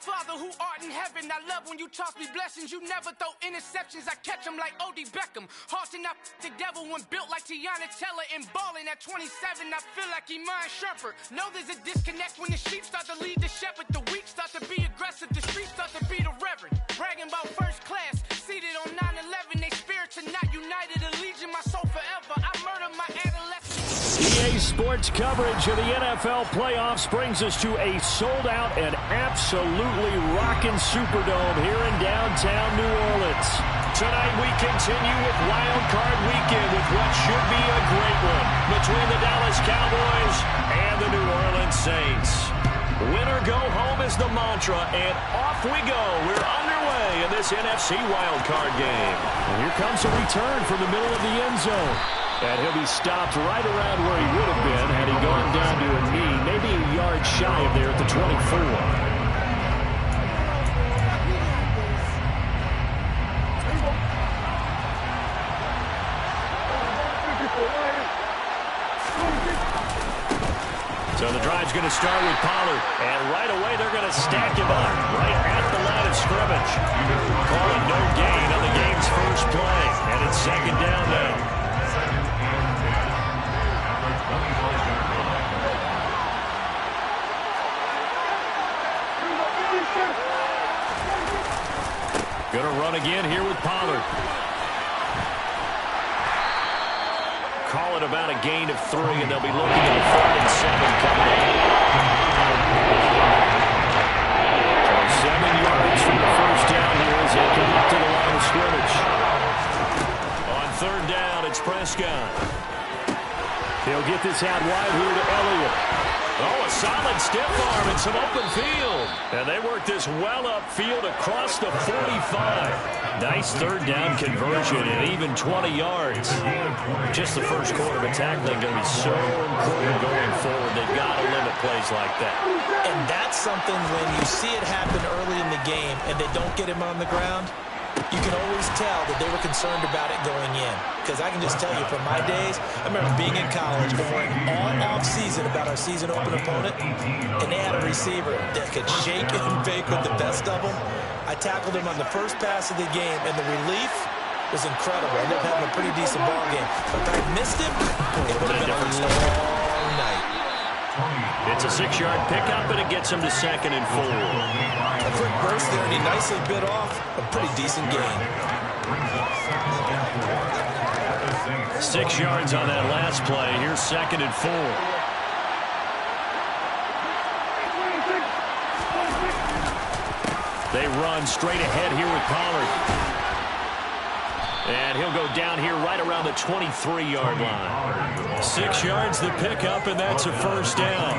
Father who art in heaven, I love when you toss me blessings. You never throw interceptions, I catch them like O.D. Beckham. Halting up the devil when built like Tiana Teller and balling at 27. I feel like Iman Shumpert. Know there's a disconnect when the sheep start to lead the shepherd. The weak start to be aggressive, the streets start to be the reverend. Bragging about first class, seated on 9/11. They spirits are not united, a legion, my soul forever. I murdered my adolescence. EA Sports coverage of the NFL playoffs brings us to a sold-out and absolutely rocking Superdome here in downtown New Orleans. Tonight we continue with wildcard weekend with what should be a great one between the Dallas Cowboys and the New Orleans Saints. Winner go home is the mantra, and off we go. We're underway in this NFC wildcard game. And here comes a return from the middle of the end zone. And he'll be stopped right around where he would have been had he gone down to a knee, maybe a yard shy of there at the 24. So the drive's going to start with Pollard. And right away, they're going to stack him up right at the line of scrimmage. Calling no gain on the game's first play. And it's second down now. Going to run again here with Pollard. Call it about a gain of 3, and they'll be looking at a 4th and 7 coming up. 7 yards from the first down here as they come up to the line of scrimmage. On 3rd down, it's Prescott. He'll get this out wide here to Elliott. Oh, a solid stiff arm and some open field. And they work this well upfield across the 45. Nice 3rd down conversion and even 20 yards. Just the first quarter of tackling going to be so important going forward. They've got to limit plays like that. And that's something when you see it happen early in the game and they don't get him on the ground, you can always tell that they were concerned about it going in. Because I can just tell you from my days, I remember being in college, going all off-season about our season open opponent, and they had a receiver that could shake and bake with the best of them. I tackled him on the first pass of the game, and the relief was incredible. I ended up having a pretty decent ball game. But if I missed him, it would have been a long night. It's a 6-yard pickup, and it gets him to 2nd and 4. A quick burst there, and he nicely bit off a pretty decent gain. 6 yards on that last play. Here's 2nd and 4. They run straight ahead here with Pollard. And he'll go down here right around the 23-yard line. 6 yards the pickup, and that's a 1st down.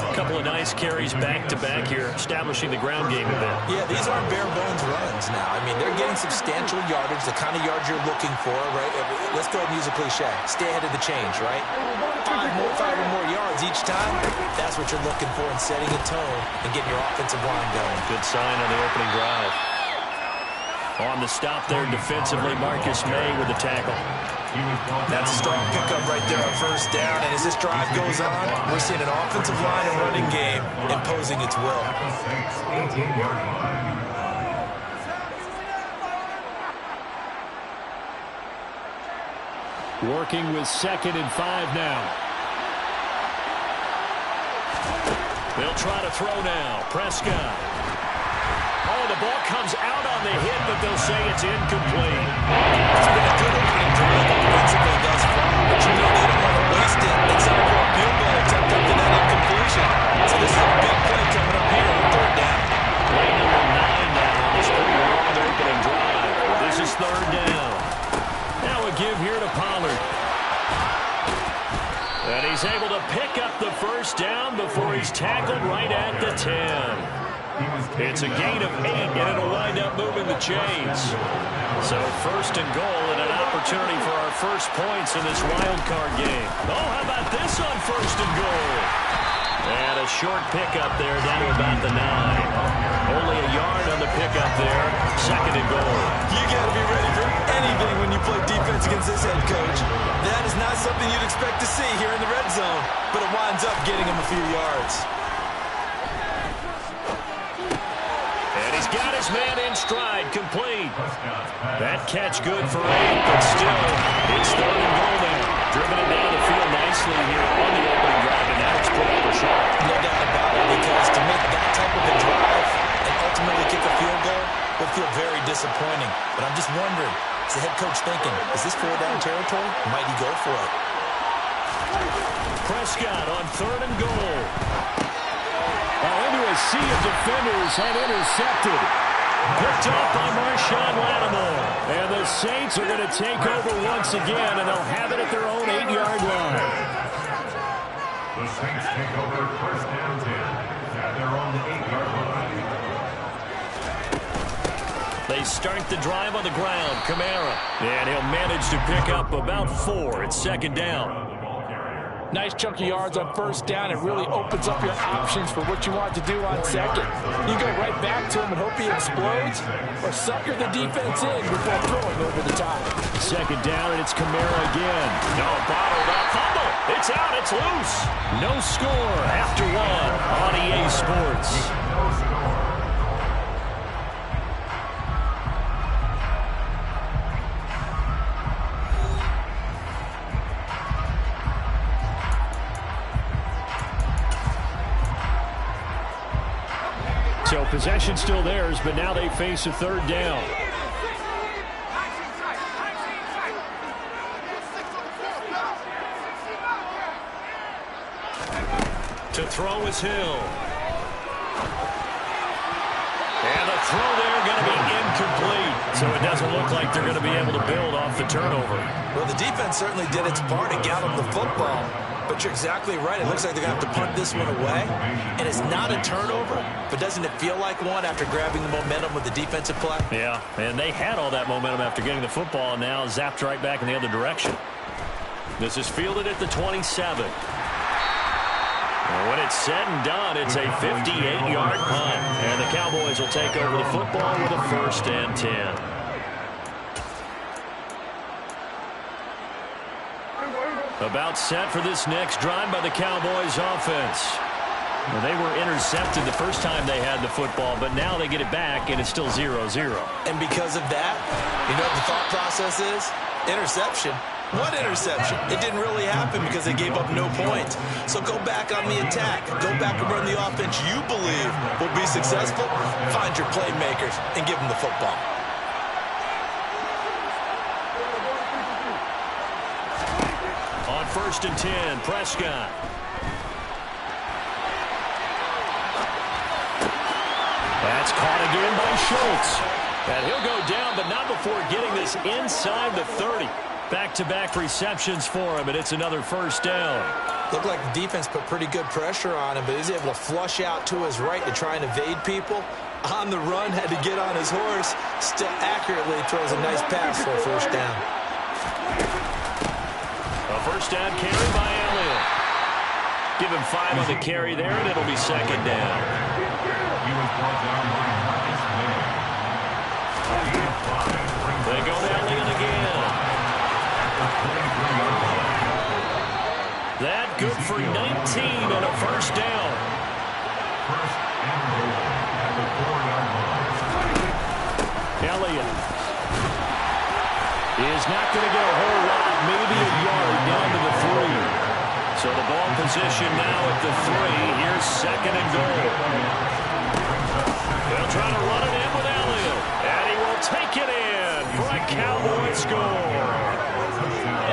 A couple of nice carries back-to-back here, establishing the ground game a bit. Yeah, these aren't bare-bones runs now. I mean, they're getting substantial yardage, the kind of yards you're looking for, right? Let's go ahead and use a cliche. Stay ahead of the change, right? 5 or more yards each time, that's what you're looking for in setting a tone and getting your offensive line going. Good sign on the opening drive. On the stop there defensively, Marcus May with the tackle. That's a strong pickup right there on 1st down. And as this drive goes on, we're seeing an offensive line and running game imposing its will. Working with 2nd and 5 now. They'll try to throw now. Prescott. Oh, the ball comes out on the hit, but they'll say it's incomplete. It's been a good opening drive offensively thus far, but you know they don't want to waste it and settle for a field goal attempt up to that incompletion. So this is a big play coming up here on 3rd down. Play number 9 now. It's pretty long opening drive. This is 3rd down. Now a give here to Pollard. And he's able to pick up the 1st down before he's tackled right at the 10. It's a gain of 8, and it'll wind up moving the chains. So 1st and goal, and an opportunity for our first points in this wild card game. Oh, how about this on 1st and goal? And a short pickup there down to about the 9. Only a yard on the pickup there. 2nd and goal. You got to be ready for anything when you play defense against this head coach. That is not something you'd expect to see here in the red zone, but it winds up getting him a few yards. And he's got his man in stride, complete. That catch good for 8, but still, it's 3rd and goal now. Driven it down the field nicely here on the opening drive, and now it's put up a shot. No doubt about it, because to make that type of a drive and ultimately kick a field goal would feel very disappointing. But I'm just wondering, is the head coach thinking, is this 4-down territory? Might he go for it? Prescott on 3rd and goal. Into a sea of defenders and intercepted. Picked up by Marshawn Lattimore. And the Saints are going to take over once again, and they'll have it at their own 8-yard line. The Saints take over 1st and 10 at their own 8-yard line. They start the drive on the ground. Kamara. And he'll manage to pick up about 4. It's 2nd down. Nice chunk of yards on 1st down. It really opens up your options for what you want to do on 2nd. You go right back to him and hope he explodes, or sucker the defense in before throwing over the top. 2nd down, and it's Kamara again. No, bottled up. Fumble. It's out. It's loose. No score after 1 on EA Sports. So possession still theirs, but now they face a 3rd down. To throw is Hill. And the throw there going to be incomplete. So it doesn't look like they're going to be able to build off the turnover. Well, the defense certainly did its part to get them the football. But you're exactly right. It looks like they're going to have to punt this one away. And it's not a turnover, but doesn't it feel like one after grabbing the momentum with the defensive play? Yeah, and they had all that momentum after getting the football, and now zapped right back in the other direction. This is fielded at the 27. And when it's said and done, it's a 58-yard punt. And the Cowboys will take over the football with a 1st and 10. About set for this next drive by the Cowboys offense. Well, they were intercepted the first time they had the football, but now they get it back, and it's still 0-0. And because of that, you know what the thought process is? Interception. What interception? It didn't really happen because they gave up no points. So go back on the attack. Go back and run the offense you believe will be successful. Find your playmakers and give them the football. On 1st and 10, Prescott. That's caught again by Schultz. And he'll go down, but not before getting this inside the 30. Back-to-back receptions for him, and it's another 1st down. Looked like the defense put pretty good pressure on him, but he was able to flush out to his right to try and evade people. On the run, had to get on his horse. Still accurately throws a nice pass for a 1st down. A 1st down carry by Elliott. Give him 5 on the carry there, and it'll be 2nd down. He was brought down by Nice man. They go to Elliott again. That good for 19 and a 1st down. 1st and goal at the 4-yard line. Elliott is not going to get a whole lot, maybe a yard down to the 3. So the ball position now at the 3. Here's 2nd and goal. They'll try to run it in with Elliott. And he will take it in for a Cowboy score.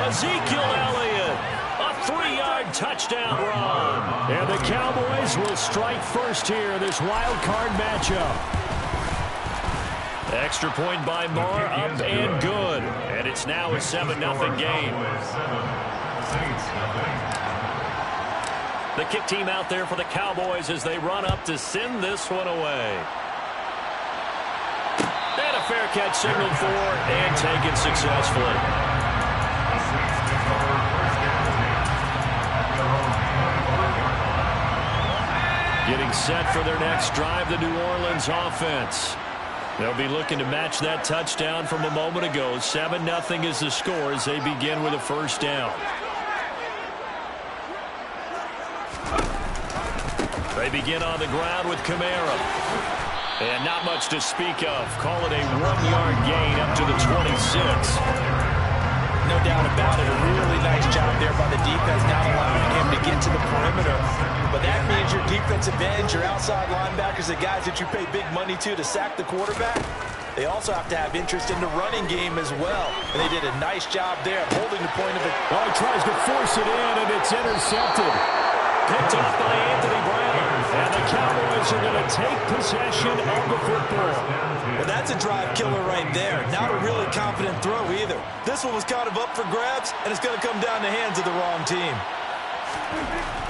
Ezekiel Elliott, a 3-yard touchdown run. And the Cowboys will strike first here in this wild card matchup. Extra point by Moore, up and good. And it's now a 7-0 game. The kick team out there for the Cowboys as they run up to send this one away. And a fair catch signaled for and taken successfully. Getting set for their next drive, the New Orleans offense. They'll be looking to match that touchdown from a moment ago. 7-0 is the score as they begin with a 1st down. They begin on the ground with Kamara. And not much to speak of. Call it a 1-yard gain up to the 26. No doubt about it. A really nice job there by the defense, not allowing him to get to the perimeter. But that means your defensive ends, your outside linebackers, the guys that you pay big money to sack the quarterback, they also have to have interest in the running game as well. And they did a nice job there holding the point of it. Oh, he tries to force it in, and it's intercepted. Picked off by Anthony Brown. And the Cowboys are going to take possession of the football. Well, that's a drive killer right there. Not a really confident throw either. This one was kind of up for grabs, and it's going to come down the hands of the wrong team.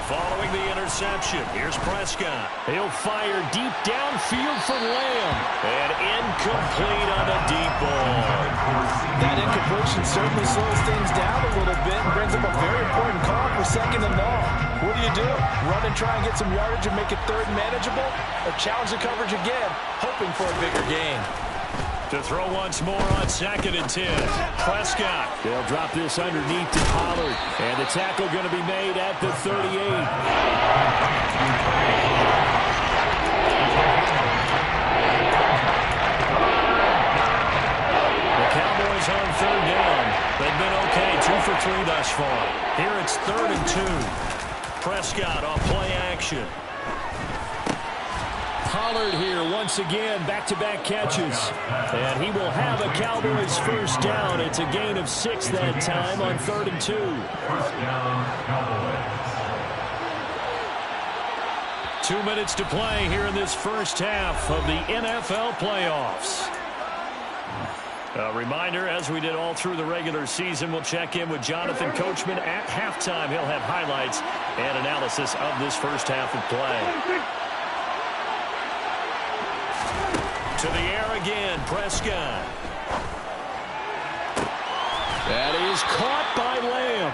Following the interception, here's Prescott. He'll fire deep downfield for Lamb. And incomplete on the deep ball. That incompletion certainly slows things down a little bit and brings up a very important call for 2nd and long. What do? Run and try and get some yardage and make it 3rd and manageable? Or challenge the coverage again, hoping for a bigger gain? To throw once more on 2nd and 10. Prescott. They'll drop this underneath to Pollard. And the tackle going to be made at the 38. The Cowboys on 3rd down. They've been okay, 2 for 3 thus far. Here it's 3rd and 2. Prescott off play action. Pollard here once again, back-to-back catches. And he will have a Cowboys 1st down. It's a gain of 6 that time on 3rd and 2. 1st down, Cowboys. 2 minutes to play here in this first half of the NFL playoffs. A reminder, as we did all through the regular season, we'll check in with Jonathan Coachman at halftime. He'll have highlights and analysis of this first half of play. To the air again, Prescott. That is caught by Lamb.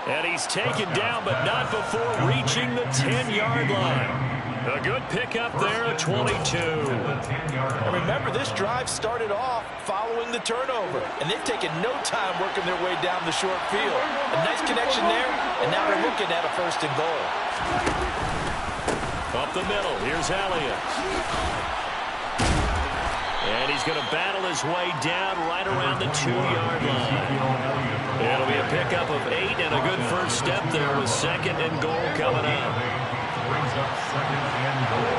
And he's taken down, but not before reaching the 10-yard line. A good pickup there at 22. And remember, this drive started off following the turnover, and they've taken no time working their way down the short field. A nice connection there, and now they're looking at a 1st and goal. Up the middle, here's Elliott. And he's going to battle his way down right around the 2-yard line. It'll be a pickup of 8 and a good first step there with 2nd and goal coming up. Brings up 2nd and goal.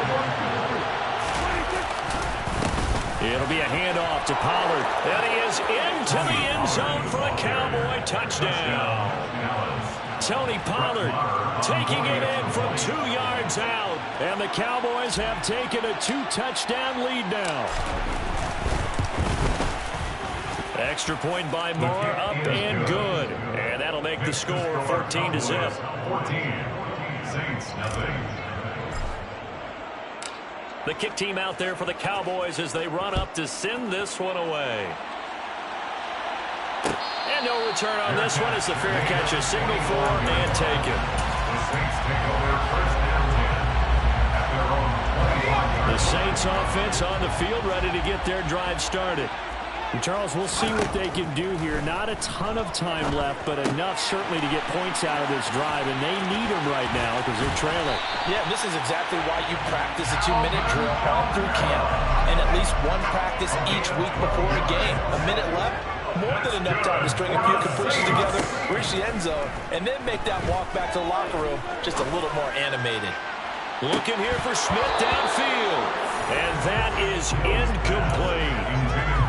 It'll be a handoff to Pollard. And he is into the end zone for a Cowboy touchdown. Tony Pollard taking it in from 2 yards out. And the Cowboys have taken a 2-touchdown lead now. Extra point by Moore, up and good. And that'll make the score 14-0. 14. Saints, nothing. The kick team out there for the Cowboys as they run up to send this one away. And no return on this one as the fair catch is signaled for and taken. The Saints take over 1st down 10 at their own 20-yard line. The Saints offense on the field ready to get their drive started. And Charles, we'll see what they can do here. Not a ton of time left, but enough certainly to get points out of this drive, and they need them right now because they're trailing. Yeah, this is exactly why you practice a 2-minute drill all through camp, and at least one practice each week before a game. A minute left, more than enough time to string a few completions together, reach the end zone, and then make that walk back to the locker room just a little more animated. Looking here for Smith downfield, and that is incomplete.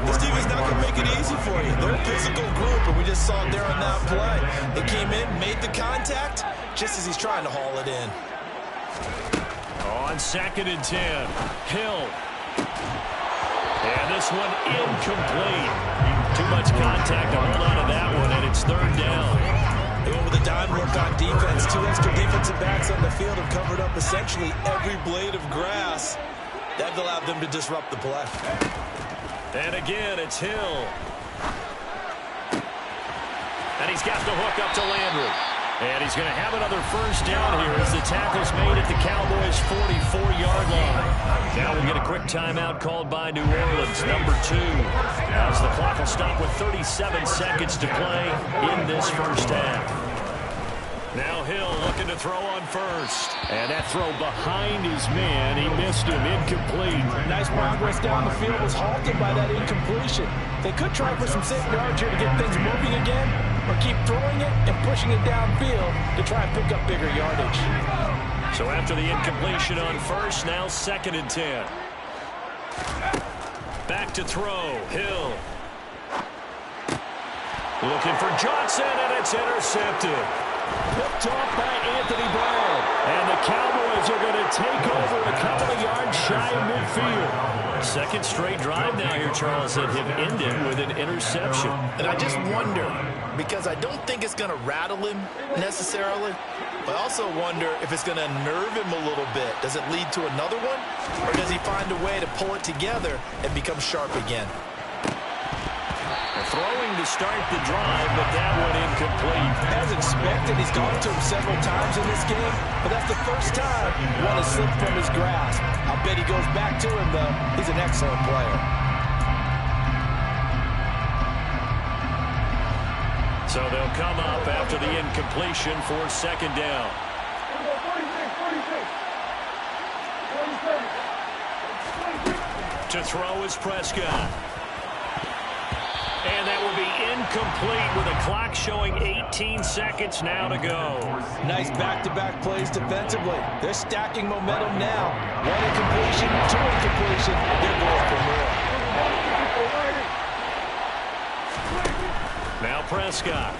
This team is not going to make it easy for you. They're a physical group, and we just saw it there on that play. They came in, made the contact, just as he's trying to haul it in. On 2nd and 10, Hill. And this one incomplete. Too much contact to hold on to that one, and it's 3rd down. They went with a dime look on defense. 2 extra defensive backs on the field have covered up essentially every blade of grass. That allowed them to disrupt the play. And again, it's Hill. And he's got the hook up to Landry. And he's going to have another 1st down here as the tackle's made at the Cowboys' 44-yard line. Now we'll get a quick timeout called by New Orleans, number 2. As the clock will stop with 37 seconds to play in this first half. Now Hill looking to throw on first. And that throw behind his man. He missed him. Incomplete. Nice progress down the field was halted by that incompletion. They could try for some safe yards here to get things moving again, or keep throwing it and pushing it downfield to try and pick up bigger yardage. So after the incompletion on first, now 2nd and 10. Back to throw. Hill. Looking for Johnson, and it's intercepted. Picked off by Anthony Brown. And the Cowboys are going to take over a couple of yards shy of midfield. Second straight drive now here, Charles, that have ended with an interception. And I just wonder, because I don't think it's going to rattle him necessarily, but I also wonder if it's going to nerve him a little bit. Does it lead to another one? Or does he find a way to pull it together and become sharp again? Throwing to start the drive, but that one incomplete. As expected, he's gone to him several times in this game, but that's the first time one has slipped from his grasp. I'll bet he goes back to him, though. He's an excellent player. So they'll come up after the incompletion for 2nd down. To throw is Prescott. And that will be incomplete with a clock showing 18 seconds now to go. Nice back-to-back plays defensively. They're stacking momentum now. One incompletion, two incompletion. They're going for more. Now Prescott.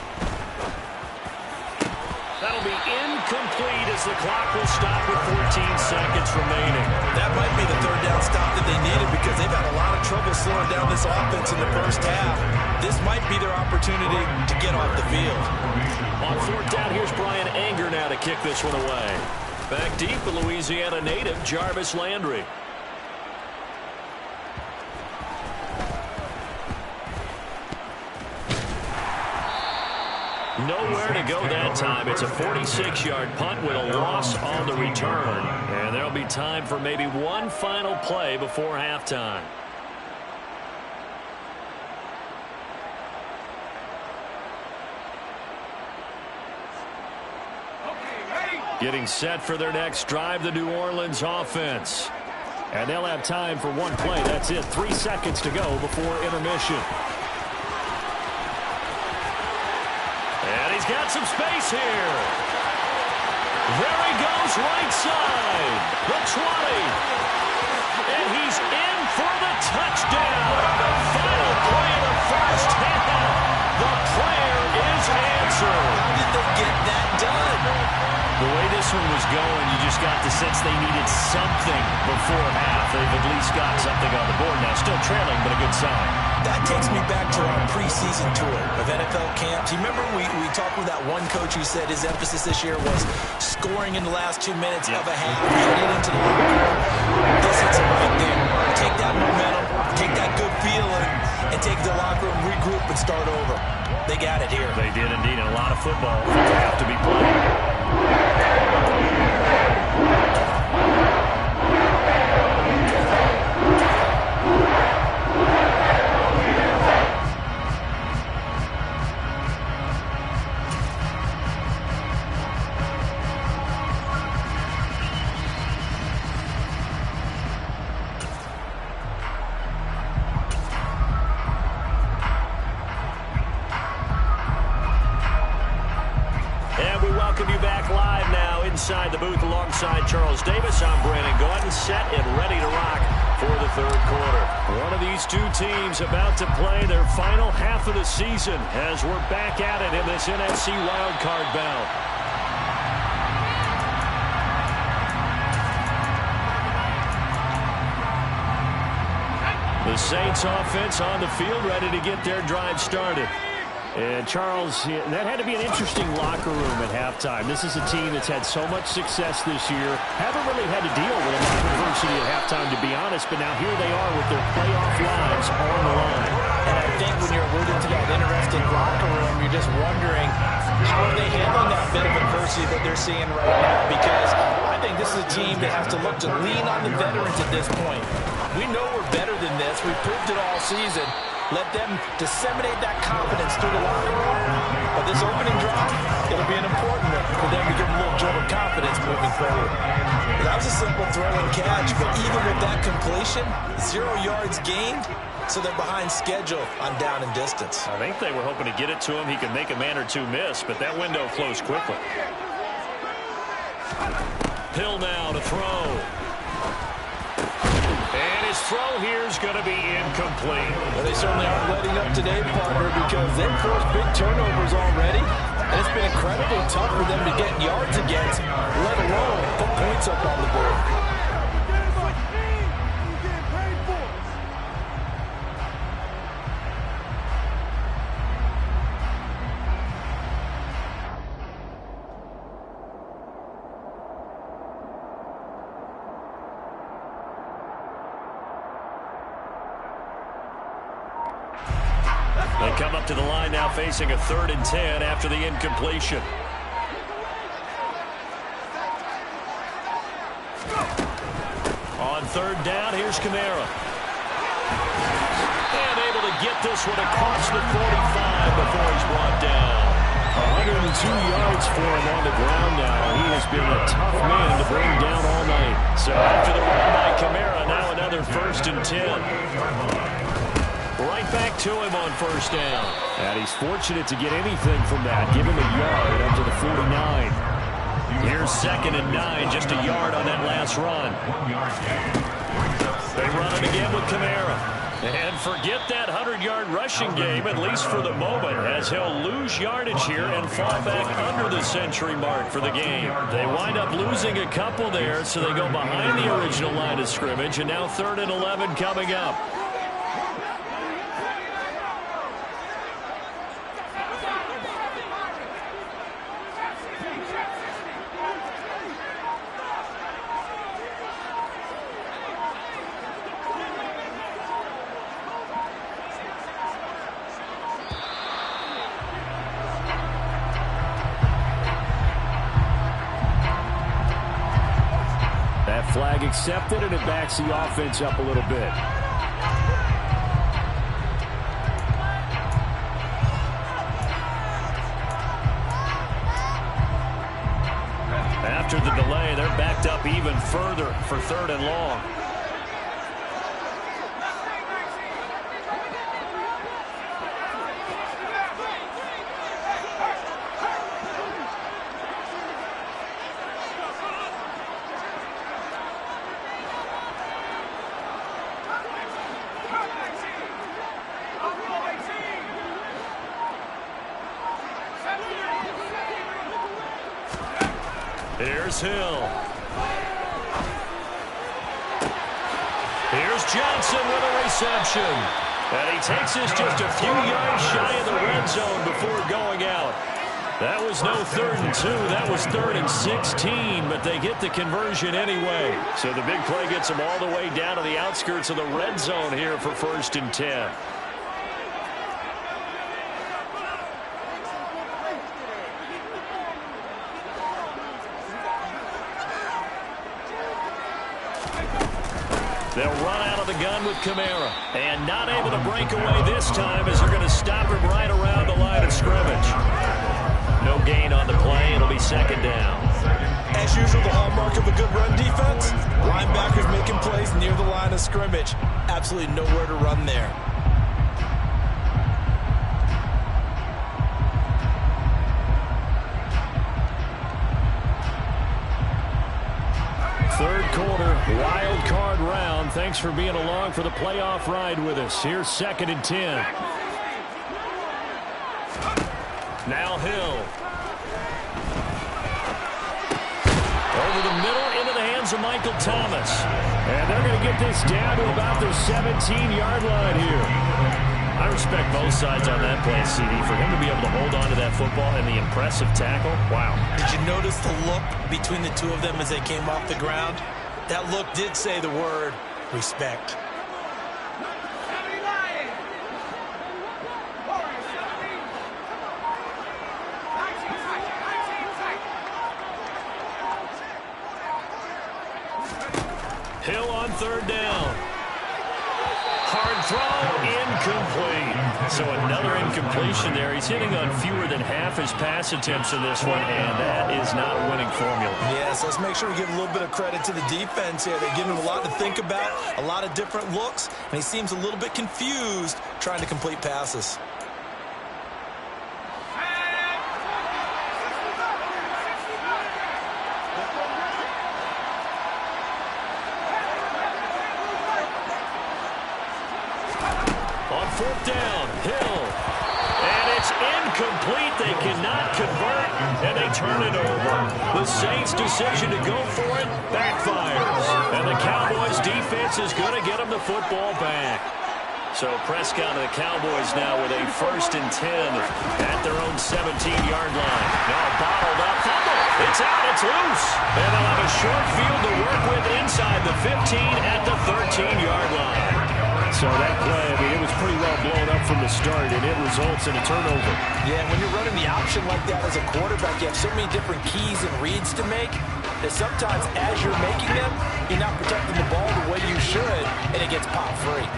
That'll be incomplete as the clock will stop with 14 seconds remaining. That might be the 3rd down stop that they needed because they've had a lot of trouble slowing down this offense in the first half. This might be their opportunity to get off the field. On 4th down, here's Brian Anger now to kick this one away. Back deep, a Louisiana native, Jarvis Landry. Nowhere to go that time. It's a 46-yard punt with a loss on the return. And there'll be time for maybe one final play before halftime. Getting set for their next drive, the New Orleans offense. And they'll have time for one play. That's it. 3 seconds to go before intermission. And he's got some space here. There he goes, right side. The 20. And he's in for the touchdown. The final play of the first half. The prayer is answered. How did they get that done? The way this one was going, you just got the sense they needed something before half. They've at least got something on the board now. Still trailing, but a good sign. That takes me back to our preseason tour of NFL camps. You remember we talked with that one coach who said his emphasis this year was scoring in the last 2 minutes of a half, getting into the locker room. This hits it right there. Take that momentum, take that good feeling, and take the locker room, regroup, and start over. They got it here. They did indeed. A lot of football will have to be played. Inside the booth alongside Charles Davis, I'm Brandon Gaudin, set and ready to rock for the 3rd quarter. One of these two teams about to play their final half of the season as we're back at it in this NFC wildcard bout. The Saints offense on the field ready to get their drive started. And, Charles, that had to be an interesting locker room at halftime. This is a team that's had so much success this year. Haven't really had to deal with a lot of adversity at halftime, to be honest, but now here they are with their playoff lives on the line. And I think when you're alluding to that interesting locker room, you're just wondering how are they handling that bit of adversity that they're seeing right now, because I think this is a team that has to look to lean on the veterans at this point. We know we're better than this. We've proved it all season. Let them disseminate that confidence through the locker room. But this opening drive, it'll be an important one for them to give them a little jolt of confidence moving forward. That was a simple throw and catch, but even with that completion, 0 yards gained, so they're behind schedule on down and distance. I think they were hoping to get it to him. He could make a man or two miss, but that window closed quickly. Hill now to throw. And his throw here is going to be incomplete. Well, they certainly aren't letting up today, partner, because they've forced big turnovers already. And it's been incredibly tough for them to get yards against, let alone put points up on the board. They come up to the line now facing a 3rd and 10 after the incompletion. On 3rd down, here's Kamara. And able to get this one across the 45 before he's brought down. 102 yards for him on the ground now. He has been a tough man to bring down all night. So after the run by Kamara, now another 1st and 10. Right back to him on 1st down. And he's fortunate to get anything from that. Give him a yard up to the 49. Here's 2nd and 9, just a yard on that last run. They run it again with Kamara. And forget that 100-yard rushing game, at least for the moment, as he'll lose yardage here and fall back under the century mark for the game. They wind up losing a couple there, so they go behind the original line of scrimmage, and now 3rd and 11 coming up. Flag accepted, and it backs the offense up a little bit. After the delay, they're backed up even further for 3rd and long. Here's Hill. Here's Johnson with a reception. And he takes us just a few yards shy of the red zone before going out. That was no 3rd and 2. That was 3rd and 16, but they get the conversion anyway. So the big play gets them all the way down to the outskirts of the red zone here for 1st and 10. They'll run out of the gun with Kamara. And not able to break away this time as they're going to stop him right around the line of scrimmage. No gain on the play. It'll be 2nd down. As usual, the hallmark of a good run defense, linebackers making plays near the line of scrimmage. Absolutely nowhere to run there. Third quarter, wild card round. Thanks for being along for the playoff ride with us. Here's 2nd and 10. Now Hill. Over the middle into the hands of Michael Thomas. And they're going to get this down to about their 17-yard line here. I respect both sides on that play, CD. For him to be able to hold on to that football and the impressive tackle, wow. Did you notice the look between the two of them as they came off the ground? That look did say the word respect. Hill on 3rd down. Hard throw, incomplete. So another incompletion there. He's hitting on fewer than half his pass attempts in this one, and that is not a winning formula. Yes, let's make sure we give a little bit of credit to the defense here. They give him a lot to think about, a lot of different looks, and he seems a little bit confused trying to complete passes. Fourth down, Hill. And it's incomplete. They cannot convert, and they turn it over. The Saints' decision to go for it backfires. And the Cowboys' defense is going to get them the football back. So Prescott and the Cowboys now with a 1st and 10 at their own 17-yard line. Now bottled up. It's out. It's loose. And they'll have a short field to work with inside the 15 at the 13-yard line. So that play, I mean, it was pretty well blown up from the start, and it results in a turnover. Yeah, when you're running the option like that as a quarterback, you have so many different keys and reads to make that sometimes as you're making them, you're not protecting the ball the way you should, and it gets popped free.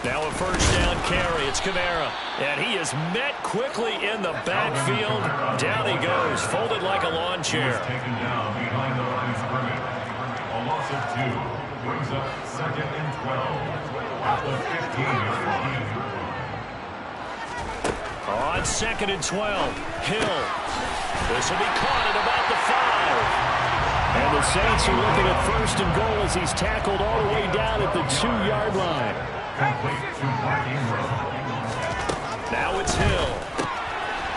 Now a 1st down carry. It's Kamara. And he is met quickly in the backfield. Down he goes, folded like a lawn chair. Taken down behind the line of scrimmage. A loss of 2. Brings up 2nd and 12. At the 15-yard line. On 2nd and 12, Hill. This will be caught at about the 5. And the Saints are looking at 1st and goal as he's tackled all the way down at the 2-yard line. Complete to Parking Road. Now it's Hill.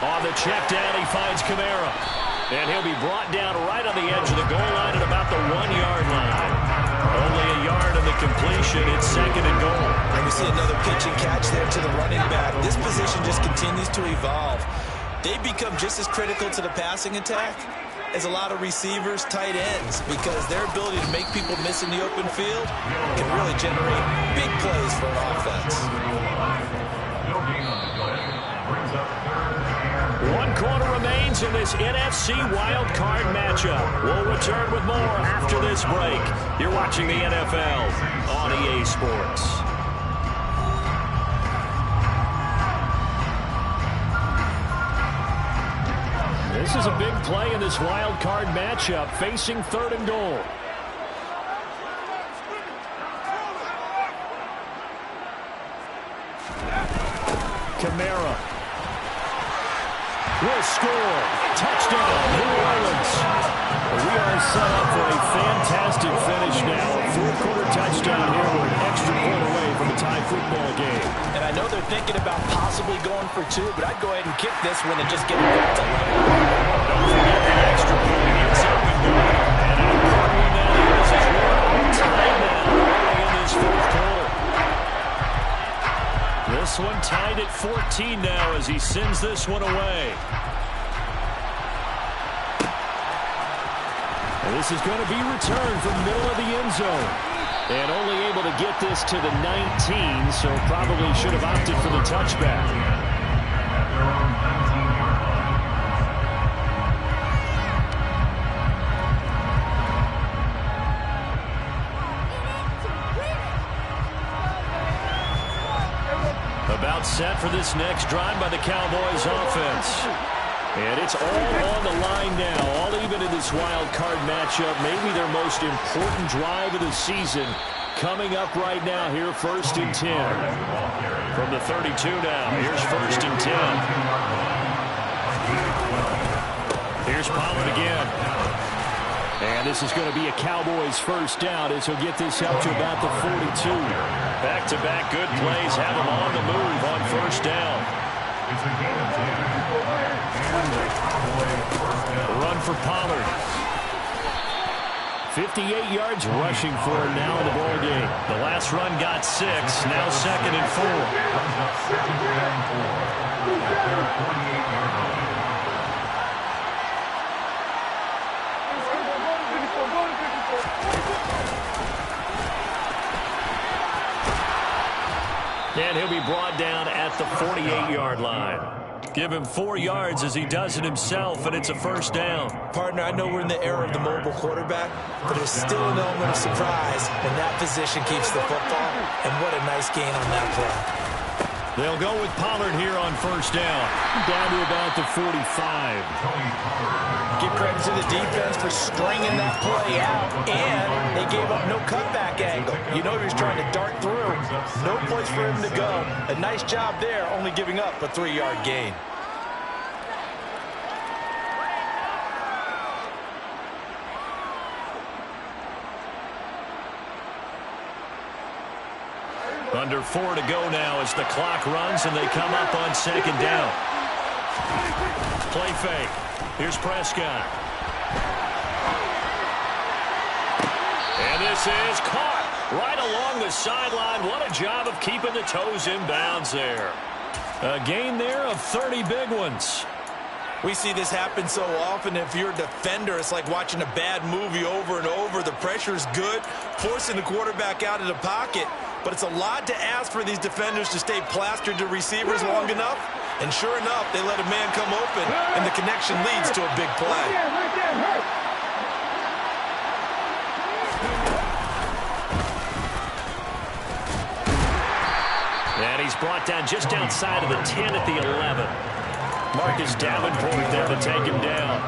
On the check down, he finds Kamara. And he'll be brought down right on the edge of the goal line at about the 1-yard line. Only a yard of the completion. It's 2nd and goal. And we see another pitch and catch there to the running back. This position just continues to evolve. They become just as critical to the passing attack as a lot of receivers, tight ends, because their ability to make people miss in the open field can really generate big plays for an offense. One quarter remains in this NFC wildcard matchup. We'll return with more after this break. You're watching the NFL on EA Sports. This is a big play in this wildcard matchup, facing 3rd and goal. Kamara will score. Touchdown, New Orleans. We are set up for a fantastic finish now. A 4th-quarter touchdown here. We're an extra point away from a tie football game. And I know they're thinking about possibly going for 2, but I'd go ahead and kick this one and just get it back to 11. Don't forget the extra point. It's up and good. And how important that is as we're on time now early in this 4th quarter. This one tied at 14 now as he sends this one away. And this is going to be returned from the middle of the end zone. And only able to get this to the 19, so probably should have opted for the touchback. About set for this next drive by the Cowboys offense. And it's all on the line now, all even in this wild card matchup. Maybe their most important drive of the season coming up right now here, 1st and 10. From the 32 now, here's 1st and 10. Here's Pollard again. And this is going to be a Cowboys 1st down as he'll get this up to about the 42. Back-to-back good plays have him on the move on 1st down. Run for Pollard. 58 yards rushing for him now in the ball game. The last run got 6. Now 2nd and 4. And he'll be brought down at the 48-yard line. Give him 4 yards as he does it himself, and it's a first down. Partner, I know we're in the era of the mobile quarterback, but there's still an element of surprise when that position keeps the football, and what a nice gain on that play. They'll go with Pollard here on first down. Down to about the 45. Give credit to the defense for stringing that play out, and they gave up no cutback angle. You know he was trying to dart through. No place for him to go. A nice job there, only giving up a 3-yard gain. Under 4 to go now as the clock runs and they come up on second down. Play fake. Here's Prescott. And this is caught right along the sideline. What a job of keeping the toes in bounds there. A gain there of 30 big ones. We see this happen so often. If you're a defender, it's like watching a bad movie over and over. The pressure's good, forcing the quarterback out of the pocket. But it's a lot to ask for these defenders to stay plastered to receivers long enough. And sure enough, they let a man come open, and the connection leads to a big play. And he's brought down just outside of the 10 at the 11. Marcus Davenport there to take him down.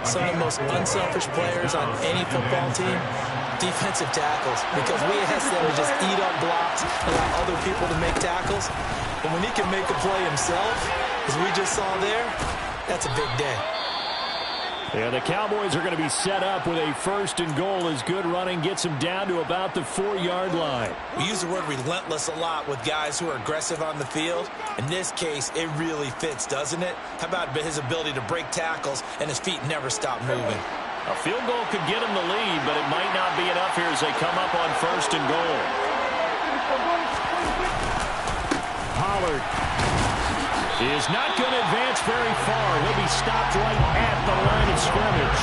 Some of the most unselfish players on any football team, defensive tackles, because we ask them to just eat up blocks, allow other people to make tackles. But when he can make a play himself, as we just saw there, that's a big day. Yeah, the Cowboys are going to be set up with a first and goal as good running gets them down to about the 4-yard line. We use the word relentless a lot with guys who are aggressive on the field. In this case, it really fits, doesn't it? How about his ability to break tackles and his feet never stop moving? A field goal could get him the lead, but it might not be enough here as they come up on first and goal. Pollard is not going to advance very far. He'll be stopped right at the line of scrimmage.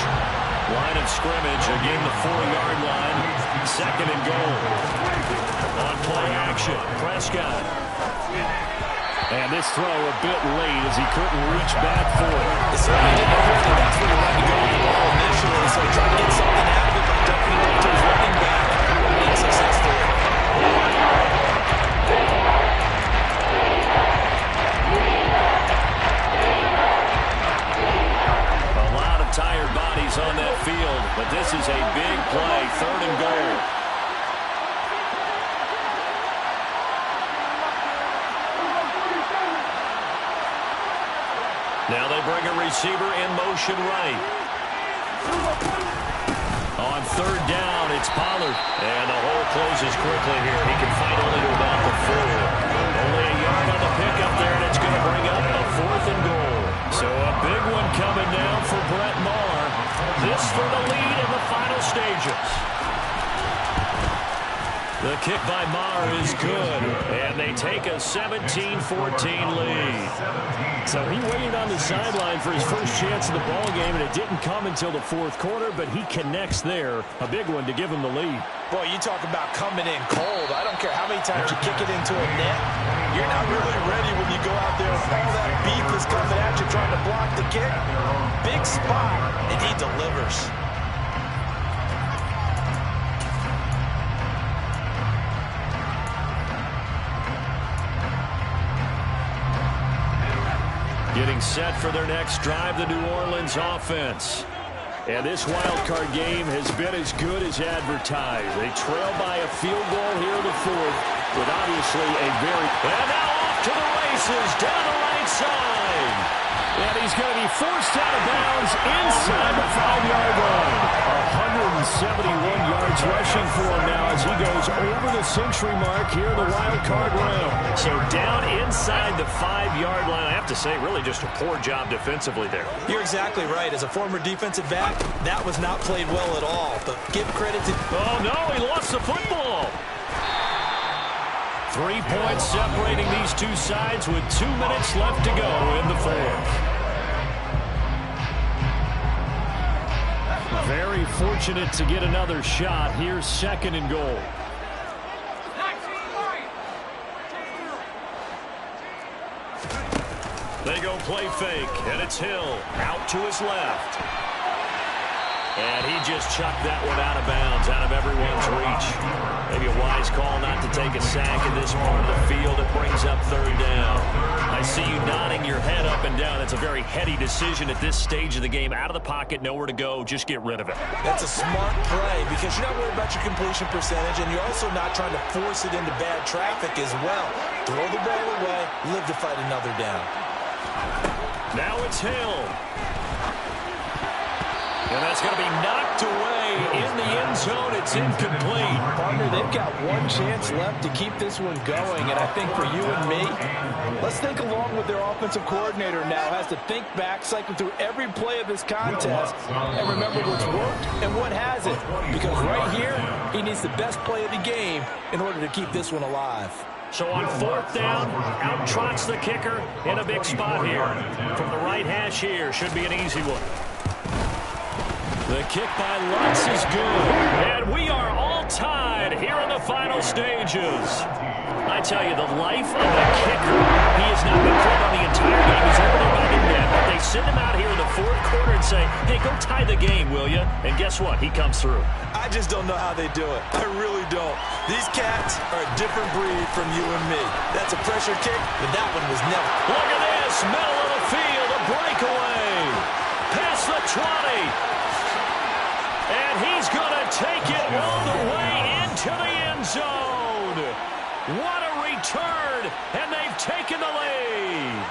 Line of scrimmage, again the 4-yard line. Second and goal. On play action, Prescott. And this throw a bit late as he couldn't reach back for it. It certainly didn't appear that that's where he wanted to go with the ball initially, so he tried to get something out of it by dumping it to his running back. Unsuccessfully. A lot of tired bodies on that field, but this is a big play, third and goal. Now they bring a receiver in motion right. On third down, it's Pollard. And the hole closes quickly here. He can fight only to about the 4. Only a yard on the pickup there, and it's going to bring up a fourth and goal. So a big one coming down for Brett Maher. This for the lead in the final stages. The kick by Maher is good, and they take a 17-14 lead. So he waited on the sideline for his first chance of the ball game, and it didn't come until the fourth quarter, but he connects there. A big one to give him the lead. Boy, you talk about coming in cold. I don't care how many times you kick it into a net. You're not really ready when you go out there and all that beef is coming at you trying to block the kick. Big spot, and he delivers. Getting set for their next drive, the New Orleans offense. And this wildcard game has been as good as advertised. They trail by a field goal here in the fourth with obviously a very... And now off to the races down the right side. And he's going to be forced out of bounds inside the 5-yard line. 171 yards rushing for him now as he goes over the century mark here in the wild card round. So down inside the 5-yard line. I have to say, really just a poor job defensively there. You're exactly right. As a former defensive back, that was not played well at all. But give credit to... Oh, no, he lost the football. 3 points separating these two sides with 2 minutes left to go in the fourth. Very fortunate to get another shot. Here's second and goal. They go play fake, and it's Hill out to his left. And he just chucked that one out of bounds, out of everyone's reach. Maybe a wise call not to take a sack in this part of the field. It brings up third down. I see you nodding your head up and down. That's a very heady decision at this stage of the game. Out of the pocket, nowhere to go. Just get rid of it. That's a smart play because you're not worried about your completion percentage, and you're also not trying to force it into bad traffic as well. Throw the ball away, live to fight another down. Now it's Hill. And that's going to be knocked away in the end zone. It's incomplete. Partner, they've got one chance left to keep this one going, and I think for you and me, let's think along with their offensive coordinator now. Has to think back, cycle through every play of this contest, and remember what's worked and what hasn't. Because right here, he needs the best play of the game in order to keep this one alive. So on fourth down, out trots the kicker in a big spot here. From the right hash here, should be an easy one. The kick by Lutz is good. And we are all tied here in the final stages. I tell you, the life of the kicker, he has not been put on the entire game. He's over there by the net. But they send him out here in the fourth quarter and say, hey, go tie the game, will you? And guess what? He comes through. I just don't know how they do it. I really don't. These cats are a different breed from you and me. That's a pressure kick, but that one was never. Look at this. Middle of the field, a breakaway. Past the 20. And he's going to take it all the way into the end zone. What a return, and they've taken the lead.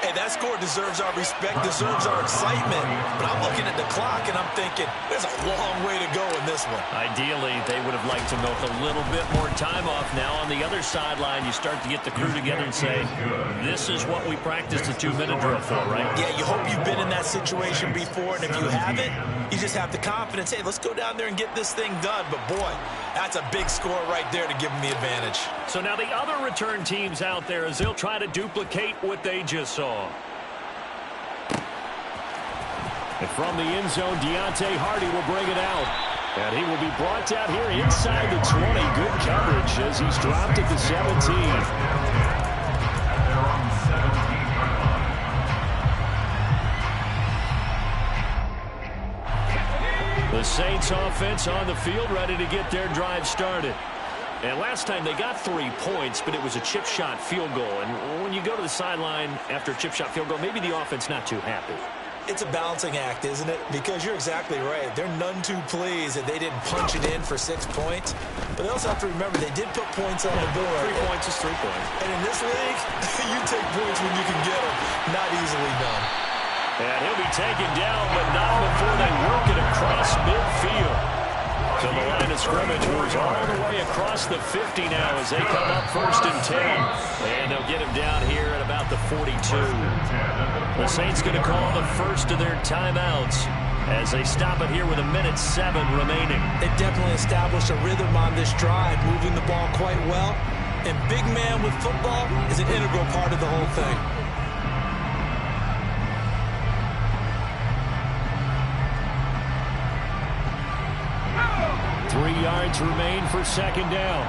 Hey, that score deserves our respect, deserves our excitement. But I'm looking at the clock, and I'm thinking, there's a long way to go in this one. Ideally, they would have liked to milk a little bit more time off. Now, on the other sideline, you start to get the crew together and say, this is what we practiced a 2-minute drill for, right? Yeah, you hope you've been in that situation before, and if you haven't, you just have the confidence, hey, let's go down there and get this thing done. But, boy, that's a big score right there to give them the advantage. So now the other return teams out there as they'll try to duplicate what they just saw. And from the end zone, Deontay Hardy will bring it out. And he will be brought down here inside the 20. Good coverage as he's dropped at the 17. The Saints offense on the field ready to get their drive started. And last time they got 3 points, but it was a chip shot field goal. And when you go to the sideline after a chip shot field goal, maybe the offense not too happy. It's a balancing act, isn't it? Because you're exactly right. They're none too pleased that they didn't punch it in for 6 points. But they also have to remember they did put points on the board. 3 points is 3 points. And in this league, you take points when you can get them. Not easily done. And he'll be taken down, but not before they work it across midfield. So the line of scrimmage moves all the way across the 50 now as they come up 1st and 10. And they'll get him down here at about the 42. The Saints going to call the first of their timeouts as they stop it here with 1:07 remaining. They definitely established a rhythm on this drive, moving the ball quite well. And big man with football is an integral part of the whole thing. 3 yards remain for 2nd down.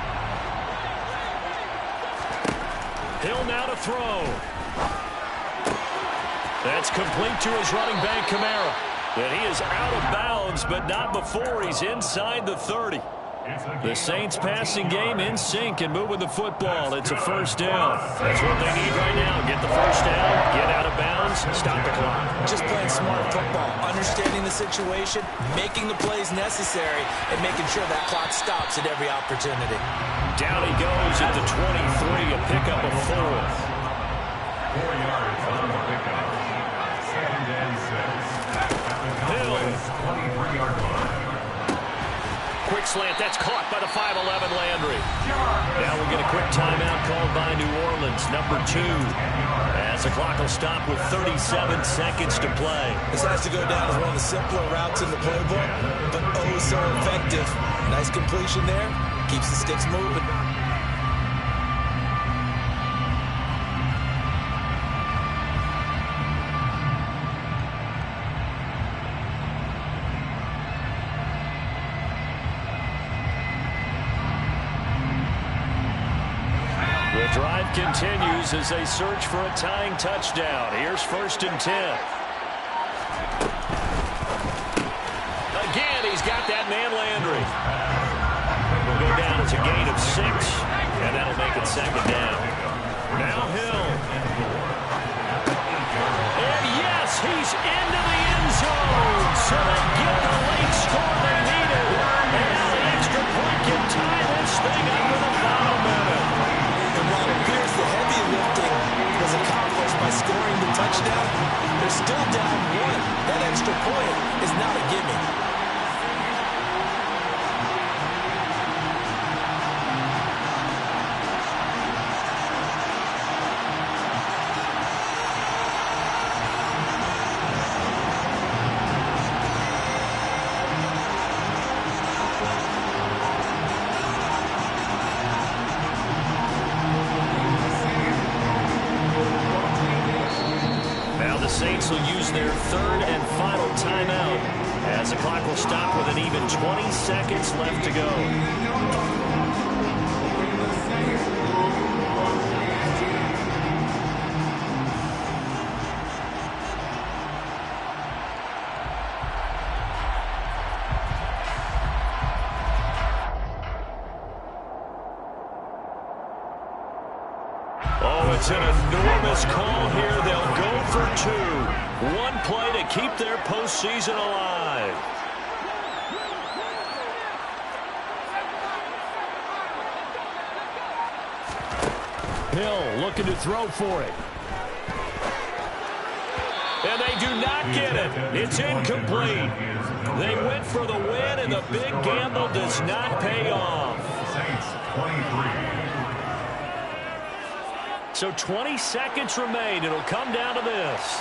Hill now to throw. That's complete to his running back, Kamara. And he is out of bounds, but not before he's inside the 30. The Saints passing game in sync and moving the football. It's a 1st down. That's what they need right now. Get the 1st down, get out of bounds, stop the clock. Just playing smart football, understanding the situation, making the plays necessary, and making sure that clock stops at every opportunity. Down he goes at the 23, a pickup of 4. 4 yards on the pickup. 2nd and 6. Hill. 23-yard line. Quick slant, that's caught by the 5'11 Landry. Now we'll get a quick timeout called by New Orleans, number 2. As the clock will stop with 37 seconds to play. This has to go down as one of the simpler routes in the playbook, but oh so effective. Nice completion there, keeps the sticks moving. The drive continues as they search for a tying touchdown. Here's 1st and 10. Again, he's got that man Landry. Will go down as a gain of 6, and that'll make it 2nd down. Now Hill. And yes, he's into the end zone. So they get the late score they needed. And now the extra point can tie this thing up in the final minute. And while it appears the heavy lifting was accomplished by scoring the touchdown, they're still down 1. That extra point is not a gimme. Saints will use their 3rd and final timeout as the clock will stop with an even 20 seconds left to go. Oh, it's an enormous call here. They'll go for 2. One play to keep their postseason alive. Hill looking to throw for it. And they do not get it. It's incomplete. They went for the win, and the big gamble does not pay off. Saints 23. So 20 seconds remain. It'll come down to this.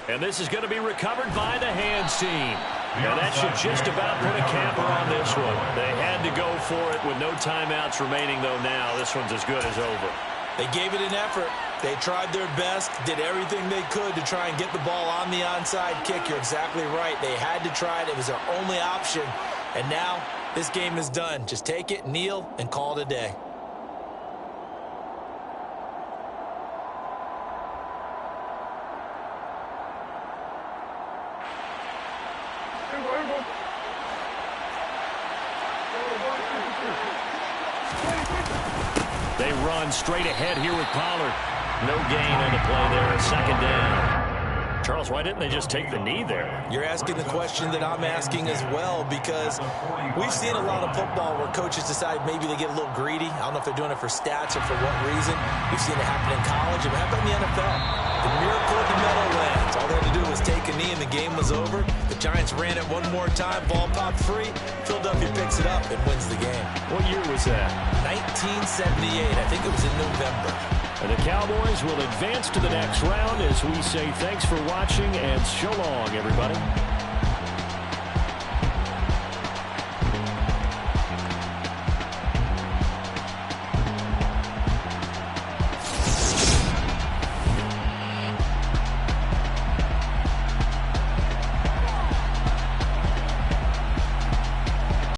And this is going to be recovered by the hands team. And that should just about put a capper on this one. They had to go for it with no timeouts remaining, though now this one's as good as over. They gave it an effort. They tried their best, did everything they could to try and get the ball on the onside kick. You're exactly right. They had to try it. It was their only option. And now this game is done. Just take it, kneel, and call it a day. They run straight ahead here with Pollard. No gain on the play there, 2nd down. Charles, why didn't they just take the knee there? You're asking the question that I'm asking as well, because we've seen a lot of football where coaches decide maybe they get a little greedy. I don't know if they're doing it for stats or for what reason. We've seen it happen in college. It happened in the NFL. The miracle of the Meadowlands. All they had to do was take a knee and the game was over. The Giants ran it one more time. Ball popped free. Philadelphia picks it up and wins the game. What year was that? 1978. I think it was in November. And the Cowboys will advance to the next round as we say thanks for watching and so long, everybody.